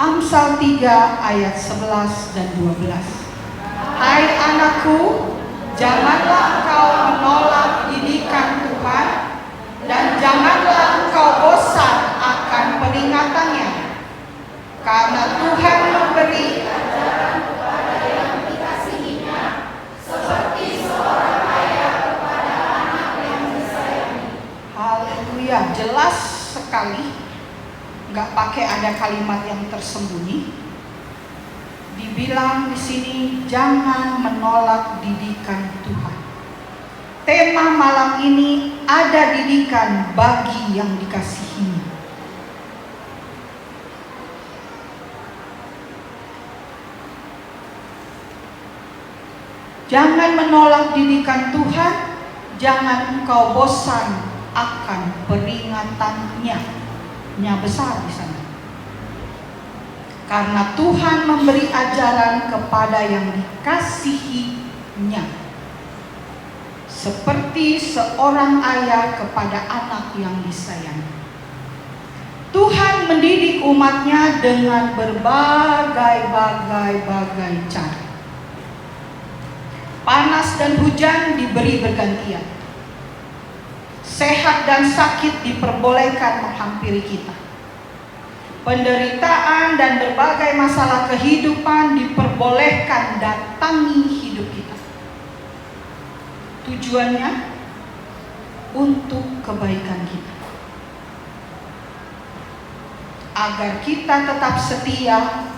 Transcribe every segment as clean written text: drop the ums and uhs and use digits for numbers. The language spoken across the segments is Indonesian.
Amsal 3 ayat 11 dan 12. Hai anakku, janganlah engkau menolak didikan Tuhan, dan janganlah engkau bosan akan peringatannya. Karena Tuhan memberi ajaran kepada yang dikasihinya, seperti seorang ayah kepada anak yang disayangi. Haleluya, jelas sekali. Nggak pakai ada kalimat yang tersembunyi. Dibilang di sini jangan menolak didikan Tuhan. Tema malam ini ada didikan bagi yang dikasihinya. Jangan menolak didikan Tuhan, jangan engkau bosan akan peringatannya. Nya besar di sana. Karena Tuhan memberi ajaran kepada yang dikasihinya, seperti seorang ayah kepada anak yang disayangi. Tuhan mendidik umatnya dengan berbagai cara. Panas dan hujan diberi bergantian. Sehat dan sakit diperbolehkan menghampiri kita. Penderitaan dan berbagai masalah kehidupan diperbolehkan datangi hidup kita. Tujuannya untuk kebaikan kita, agar kita tetap setia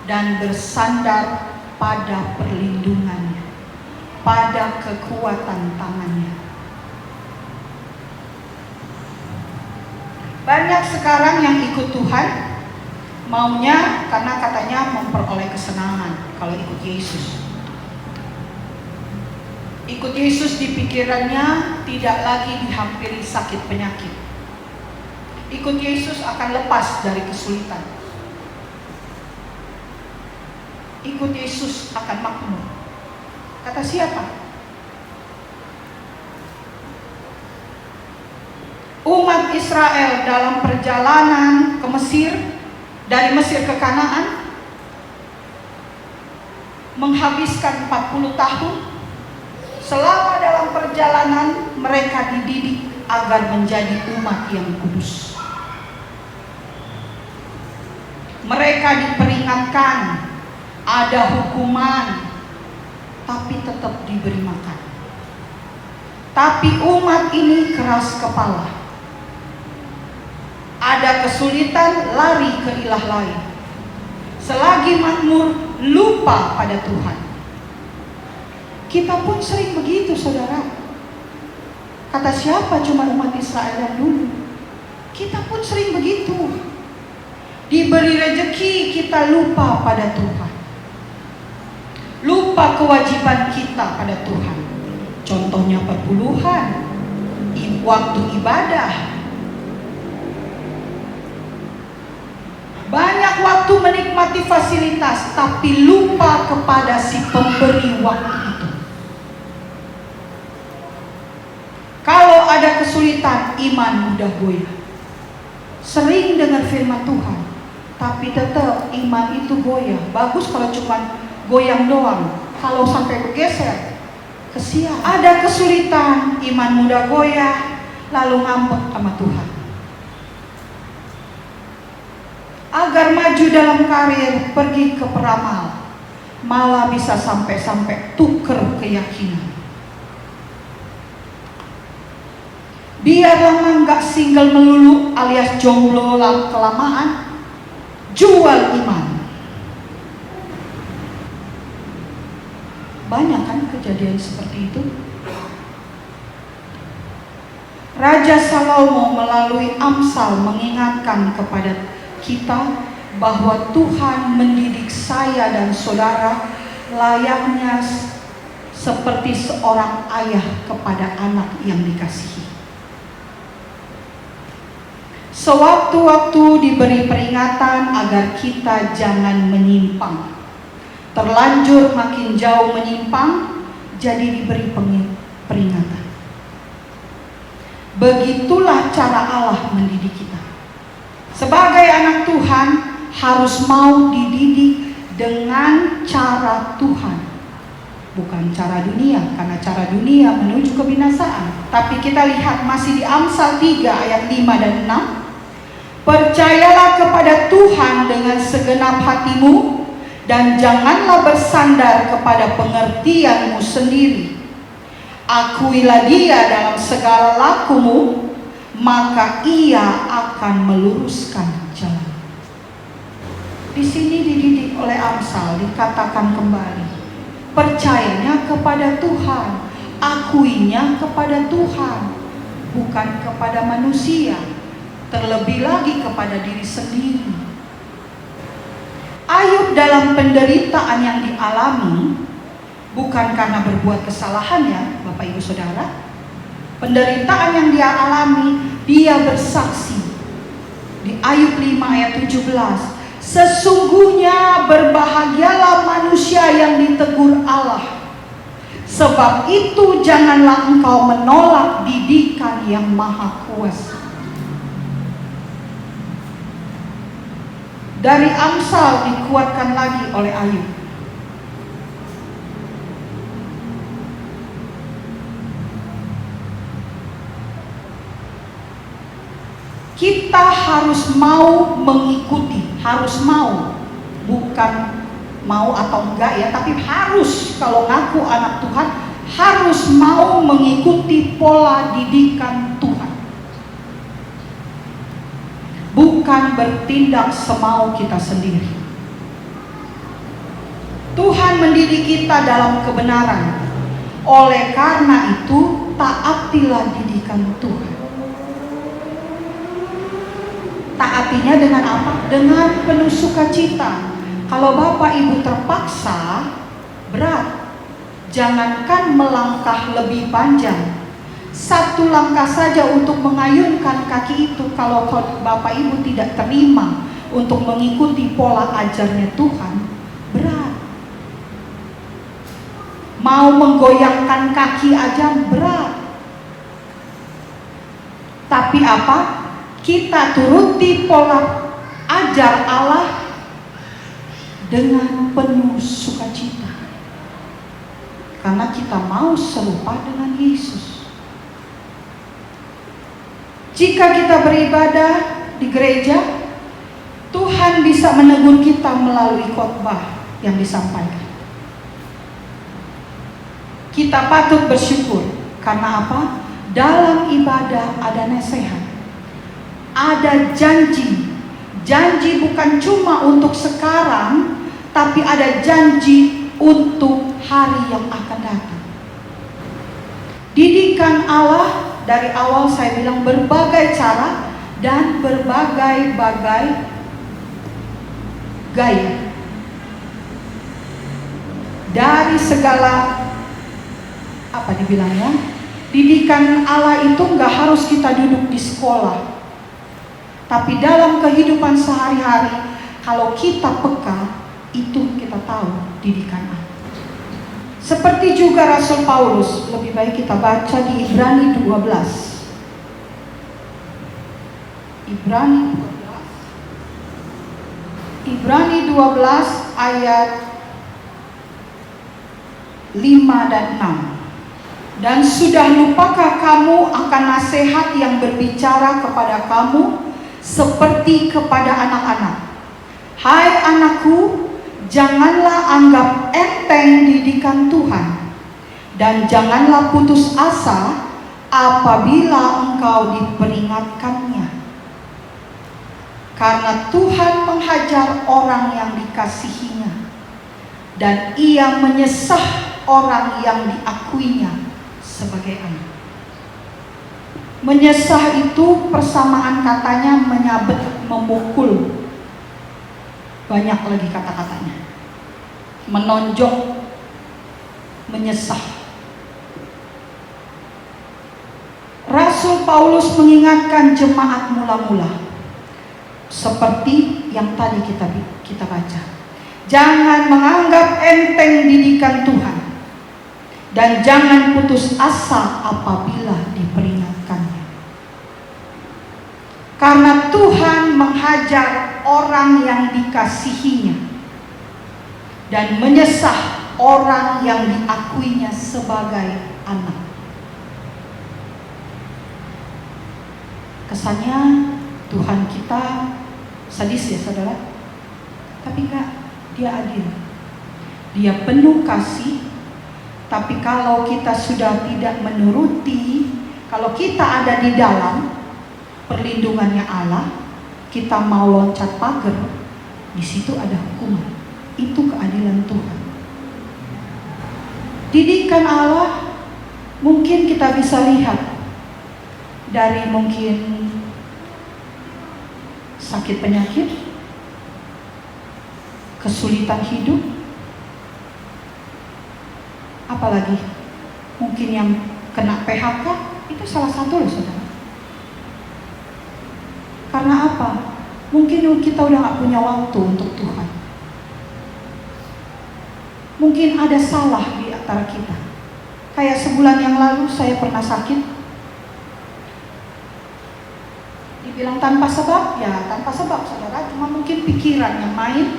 dan bersandar pada perlindungannya, pada kekuatan tangannya. Banyak sekarang yang ikut Tuhan maunya karena katanya memperoleh kesenangan kalau ikut Yesus. Ikut Yesus di pikirannya tidak lagi dihampiri sakit penyakit. Ikut Yesus akan lepas dari kesulitan. Ikut Yesus akan makmur. Kata siapa? Umat Israel dalam perjalanan ke Mesir, dari Mesir ke Kanaan, menghabiskan 40 tahun. Selama dalam perjalanan mereka dididik agar menjadi umat yang kudus. Mereka diperingatkan, ada hukuman, tapi tetap diberi makan. Tapi umat ini keras kepala. Ada kesulitan, lari ke ilah lain. Selagi makmur, lupa pada Tuhan. Kita pun sering begitu, saudara. Kata siapa? Cuma umat Israel yang dulu. Kita pun sering begitu. Diberi rezeki, kita lupa pada Tuhan. Lupa kewajiban kita pada Tuhan. Contohnya perpuluhan, waktu ibadah. Banyak waktu menikmati fasilitas, tapi lupa kepada si pemberi waktu itu. Kalau ada kesulitan, iman mudah goyah. Sering dengar firman Tuhan, tapi tetap iman itu goyah. Bagus kalau cuma goyang doang. Kalau sampai bergeser, kesian. Ada kesulitan, iman mudah goyah, lalu ngambek sama Tuhan. Agar maju dalam karir, pergi ke peramal, malah bisa sampai tuker keyakinan. Biar lama nggak single melulu alias jomblo kelamaan, jual iman. Banyak kan kejadian seperti itu. Raja Salomo melalui Amsal mengingatkan kepada kita bahwa Tuhan mendidik saya dan saudara layaknya seperti seorang ayah kepada anak yang dikasihi. Sewaktu-waktu diberi peringatan agar kita jangan menyimpang. Terlanjur makin jauh menyimpang, jadi diberi peringatan. Begitulah cara Allah mendidik kita. Sebagai anak Tuhan, harus mau dididik dengan cara Tuhan, bukan cara dunia, karena cara dunia menuju kebinasaan. Tapi kita lihat masih di Amsal 3 ayat 5 dan 6. Percayalah kepada Tuhan dengan segenap hatimu, dan janganlah bersandar kepada pengertianmu sendiri. Akuilah Dia dalam segala lakumu, maka Ia akan meluruskan jalan. Di sini dididik oleh Amsal, dikatakan kembali, percayanya kepada Tuhan, akuinya kepada Tuhan, bukan kepada manusia, terlebih lagi kepada diri sendiri. Ayub dalam penderitaan yang dialami bukan karena berbuat kesalahan ya Bapak Ibu Saudara. Penderitaan yang dia alami, dia bersaksi di Ayub 5 ayat 17, sesungguhnya berbahagialah manusia yang ditegur Allah, sebab itu janganlah engkau menolak didikan yang maha kuasa. Dari Amsal dikuatkan lagi oleh Ayub. Kita harus mau mengikuti, harus mau, bukan mau atau enggak ya, tapi harus, kalau ngaku anak Tuhan, harus mau mengikuti pola didikan Tuhan. Bukan bertindak semau kita sendiri. Tuhan mendidik kita dalam kebenaran. Oleh karena itu, taatilah didikan Tuhan. Taatinya dengan apa? Dengan penuh sukacita. Kalau Bapak Ibu terpaksa, berat. Jangankan melangkah lebih panjang, satu langkah saja untuk mengayunkan kaki itu, kalau Bapak Ibu tidak terima untuk mengikuti pola ajarnya Tuhan, berat. Mau menggoyangkan kaki aja berat. Tapi apa? Kita turuti pola ajar Allah dengan penuh sukacita, karena kita mau serupa dengan Yesus. Jika kita beribadah di gereja, Tuhan bisa menegur kita melalui khotbah yang disampaikan. Kita patut bersyukur, karena apa? Dalam ibadah ada nasihat, ada janji. Janji bukan cuma untuk sekarang, tapi ada janji untuk hari yang akan datang. Didikan Allah dari awal saya bilang berbagai cara dan berbagai-bagai gaya. Dari segala, apa dibilangnya, didikan Allah itu nggak harus kita duduk di sekolah. Tapi dalam kehidupan sehari-hari, kalau kita peka, itu kita tahu didikan Allah. Seperti juga Rasul Paulus, lebih baik kita baca di Ibrani 12. Ibrani 12 ayat 5 dan 6. Dan sudah lupakah kamu akan nasihat yang berbicara kepada kamu seperti kepada anak-anak? Hai anakku, janganlah anggap enteng didikan Tuhan, dan janganlah putus asa apabila engkau diperingatkannya. Karena Tuhan menghajar orang yang dikasihinya, dan Ia menyesah orang yang diakuinya sebagai anak. Menyesah itu persamaan katanya menyabet, memukul. Banyak lagi kata-katanya. Menonjok, menyesah. Rasul Paulus mengingatkan jemaat mula-mula seperti yang tadi kita baca. Jangan menganggap enteng didikan Tuhan, dan jangan putus asa apabila diperingatkannya. Karena Tuhan menghajar orang yang dikasihinya dan menyesah orang yang diakuinya sebagai anak. Kesannya Tuhan kita sadis ya saudara, tapi enggak, dia adil. Dia penuh kasih, tapi kalau kita sudah tidak menuruti, kalau kita ada di dalam perlindungannya Allah, kita mau loncat pagar, di situ ada hukuman. Itu keadilan Tuhan. Didikan Allah mungkin kita bisa lihat dari mungkin sakit penyakit, kesulitan hidup, apalagi mungkin yang kena PHK, itu salah satu loh saudara. Karena apa? Mungkin kita udah gak punya waktu untuk Tuhan. Mungkin ada salah di antara kita. Kayak sebulan yang lalu saya pernah sakit. Dibilang tanpa sebab, ya tanpa sebab saudara, cuma mungkin pikiran yang main.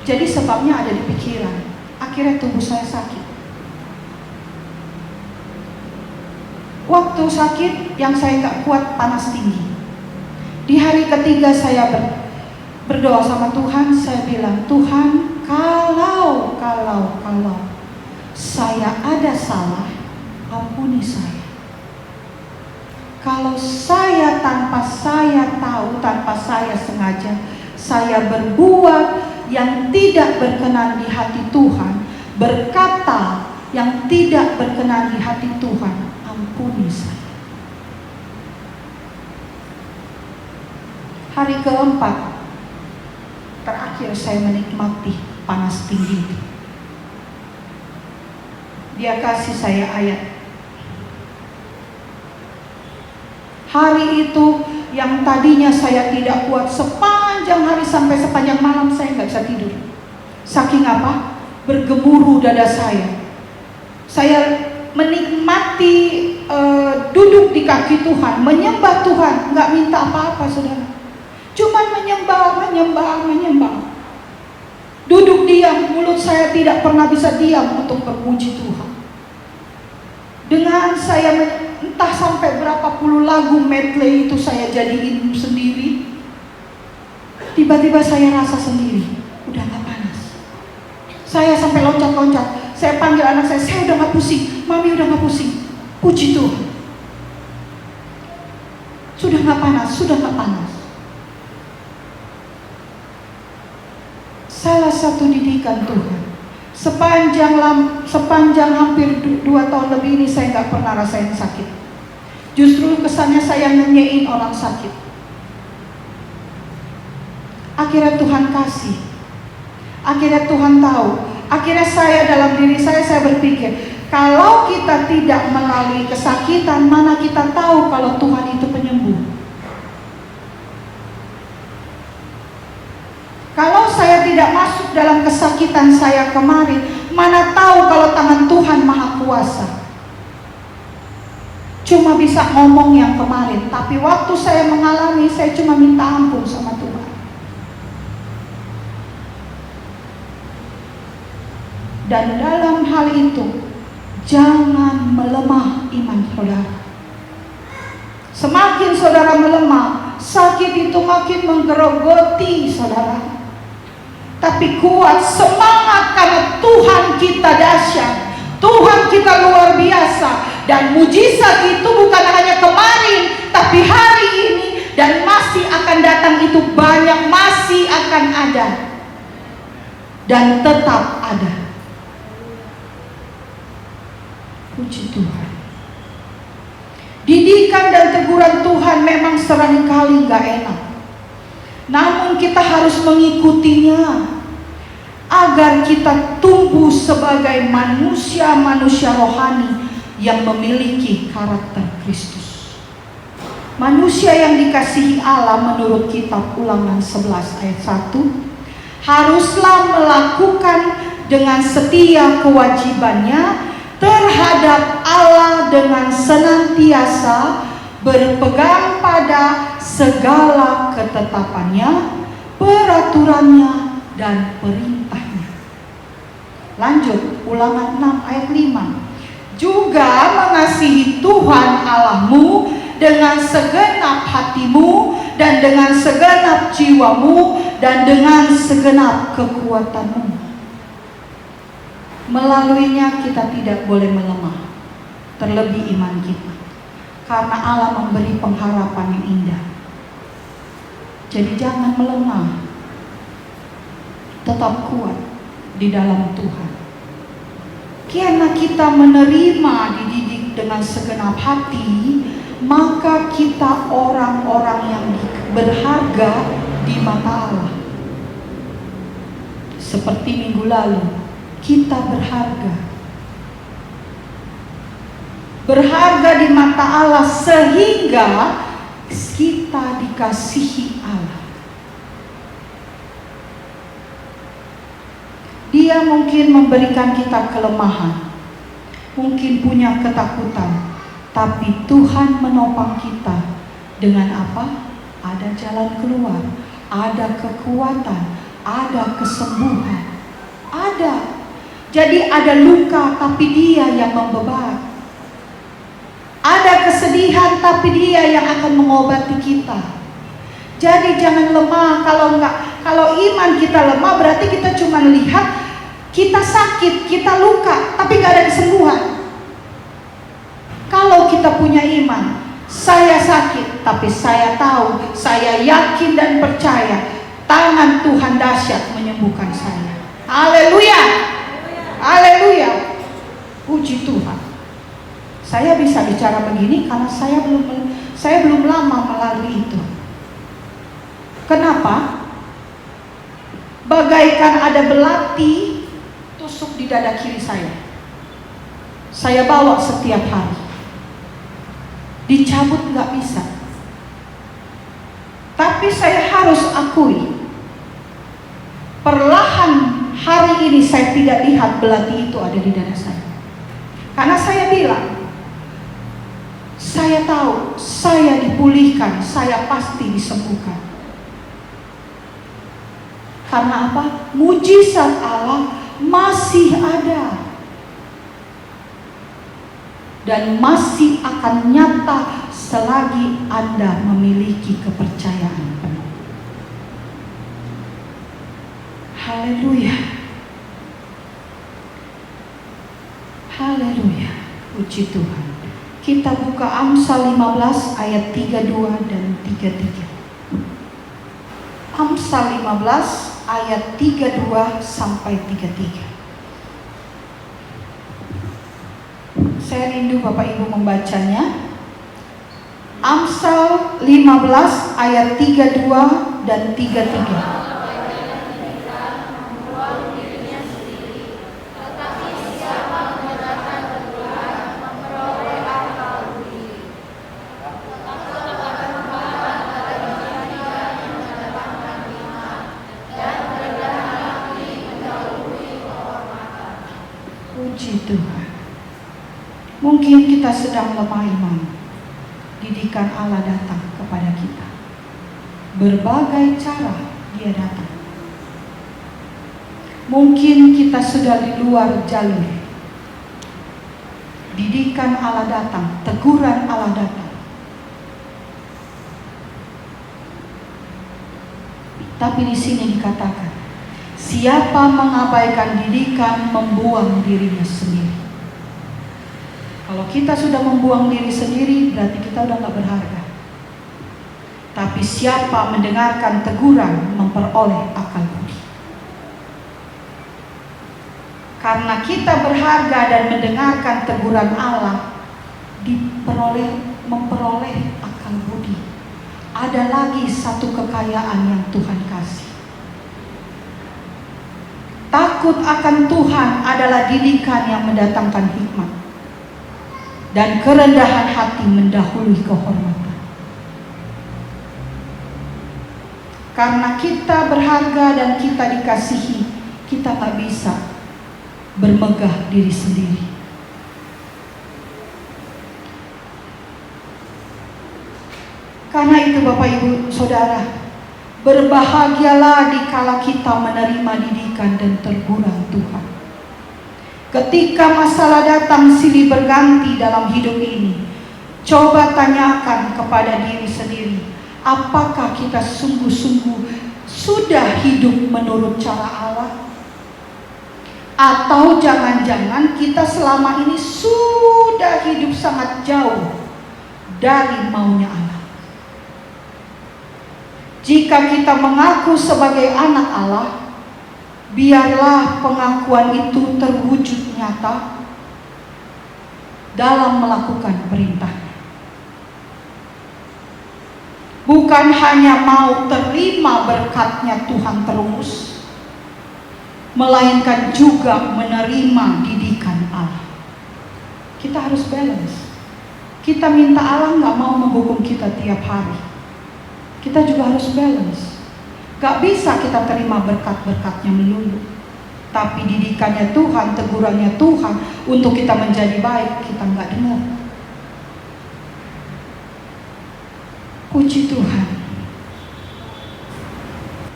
Jadi sebabnya ada di pikiran. Akhirnya tubuh saya sakit. Waktu sakit yang saya gak kuat, panas tinggi. Di hari ketiga saya berdoa sama Tuhan, saya bilang, Tuhan, kalau saya ada salah, ampuni saya. Kalau saya tanpa saya tahu, tanpa saya sengaja, saya berbuat yang tidak berkenan di hati Tuhan, berkata yang tidak berkenan di hati Tuhan, ampuni saya. Hari keempat, terakhir saya menikmati panas tinggi. Dia kasih saya ayat. Hari itu yang tadinya saya tidak kuat sepanjang hari sampai sepanjang malam saya nggak bisa tidur. Saking apa? Bergemuruh dada saya. Saya menikmati duduk di kaki Tuhan, menyembah Tuhan, nggak minta apa-apa saudara. Cuman menyembah. Duduk diam, mulut saya tidak pernah bisa diam untuk berpuji Tuhan. Dengan saya entah sampai berapa puluh lagu medley itu saya jadiin sendiri. Tiba-tiba saya rasa sendiri, udah gak panas. Saya sampai loncat-loncat. Saya panggil anak saya udah gak pusing. Mami udah gak pusing. Puji Tuhan. Sudah gak panas. Salah satu didikan Tuhan. Sepanjang hampir 2 tahun lebih ini saya gak pernah rasain sakit. Justru kesannya saya nyenyein orang sakit. Akhirnya Tuhan kasih. Akhirnya Tuhan tahu. Akhirnya saya dalam diri saya berpikir, kalau kita tidak melalui kesakitan, mana kita tahu kalau Tuhan itu penyembuh. Kalau saya tidak masuk dalam kesakitan saya kemarin, mana tahu kalau tangan Tuhan Maha Kuasa. Cuma bisa ngomong yang kemarin, tapi waktu saya mengalami, saya cuma minta ampun sama Tuhan. Dan dalam hal itu, jangan melemah iman saudara. Semakin saudara melemah, sakit itu makin menggerogoti saudara. Tapi kuat, semangat, karena Tuhan kita dahsyat, Tuhan kita luar biasa. Dan mujizat itu bukan hanya kemarin, tapi hari ini dan masih akan datang, itu banyak, masih akan ada dan tetap ada. Puji Tuhan. Didikan dan teguran Tuhan memang seringkali gak enak, namun kita harus mengikutinya agar kita tumbuh sebagai manusia rohani yang memiliki karakter Kristus. Manusia yang dikasihi Allah menurut kitab Ulangan 11 ayat 1 haruslah melakukan dengan setia kewajibannya terhadap Allah dengan senantiasa berpegang pada segala ketetapannya, peraturannya, dan perintahnya. Lanjut, Ulangan 6 ayat 5. Juga mengasihi Tuhan Allahmu dengan segenap hatimu, dan dengan segenap jiwamu, dan dengan segenap kekuatanmu. Melaluinya kita tidak boleh melemah, terlebih iman kita, karena Allah memberi pengharapan yang indah. Jadi jangan melemah, tetap kuat di dalam Tuhan. Karena kita menerima dididik dengan segenap hati, maka kita orang-orang yang berharga di mata Allah. Seperti minggu lalu, kita berharga di mata Allah, sehingga kita dikasihi Allah. Dia mungkin memberikan kita kelemahan, mungkin punya ketakutan, tapi Tuhan menopang kita dengan apa? Ada jalan keluar, ada kekuatan, ada kesembuhan, ada. Jadi ada luka, tapi Dia yang membebat. Ada kesedihan, tapi Dia yang akan mengobati kita. Jadi jangan lemah. Kalau iman kita lemah, berarti kita cuma lihat kita sakit, kita luka, tapi gak ada kesembuhan. Kalau kita punya iman, saya sakit, tapi saya tahu, saya yakin dan percaya tangan Tuhan dahsyat menyembuhkan saya. Haleluya, haleluya, puji Tuhan. Saya bisa bicara begini karena saya belum lama melalui itu. Kenapa? Bagaikan ada belati tusuk di dada kiri saya. Saya bawa setiap hari. Dicabut nggak bisa. Tapi saya harus akui, perlahan hari ini saya tidak lihat belati itu ada di dada saya. Karena saya bilang, saya tahu saya dipulihkan, saya pasti disembuhkan. Karena apa? Mujizat Allah masih ada dan masih akan nyata selagi Anda memiliki kepercayaan penuh. Haleluya, haleluya, puji Tuhan. Kita buka Amsal 15 ayat 32 dan 33. Amsal 15 ayat 32 sampai 33. Saya rindu Bapak Ibu membacanya. Amsal 15 ayat 32 dan 33. Puji Tuhan. Mungkin kita sedang lemah iman. Didikan Allah datang kepada kita. Berbagai cara Dia datang. Mungkin kita sudah di luar jalur. Didikan Allah datang, teguran Allah datang. Tapi di sini dikatakan, siapa mengabaikan didikan membuang dirinya sendiri. Kalau kita sudah membuang diri sendiri, berarti kita udah gak berharga. Tapi siapa mendengarkan teguran memperoleh akal budi. Karena kita berharga dan mendengarkan teguran Allah, memperoleh akal budi. Ada lagi satu kekayaan yang Tuhan kasih. Takut akan Tuhan adalah didikan yang mendatangkan hikmat. Dan kerendahan hati mendahului kehormatan. Karena kita berharga dan kita dikasihi, kita tak bisa bermegah diri sendiri. Karena itu Bapak Ibu Saudara, Berbahagialah dikala kita menerima didikan dan teguran Tuhan. Ketika masalah datang silih berganti dalam hidup ini, coba tanyakan kepada diri sendiri, apakah kita sungguh-sungguh sudah hidup menurut cara Allah? Atau jangan-jangan kita selama ini sudah hidup sangat jauh dari maunya Allah? Jika kita mengaku sebagai anak Allah, biarlah pengakuan itu terwujud nyata dalam melakukan perintahnya. Bukan hanya mau terima berkatnya Tuhan terus, melainkan juga menerima didikan Allah. Kita harus balance. Kita minta Allah nggak mau menghukum kita tiap hari. Kita juga harus balance. Gak bisa kita terima berkat-berkatnya melulu, tapi didikannya Tuhan, tegurannya Tuhan untuk kita menjadi baik, kita gak dengar. Puji Tuhan.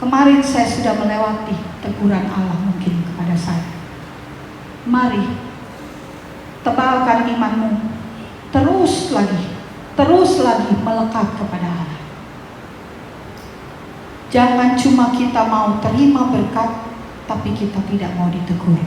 Kemarin saya sudah melewati teguran Allah mungkin kepada saya. Mari tebalkan imanmu, terus lagi melekat kepada Allah. Jangan cuma kita mau terima berkat, tapi kita tidak mau ditegur.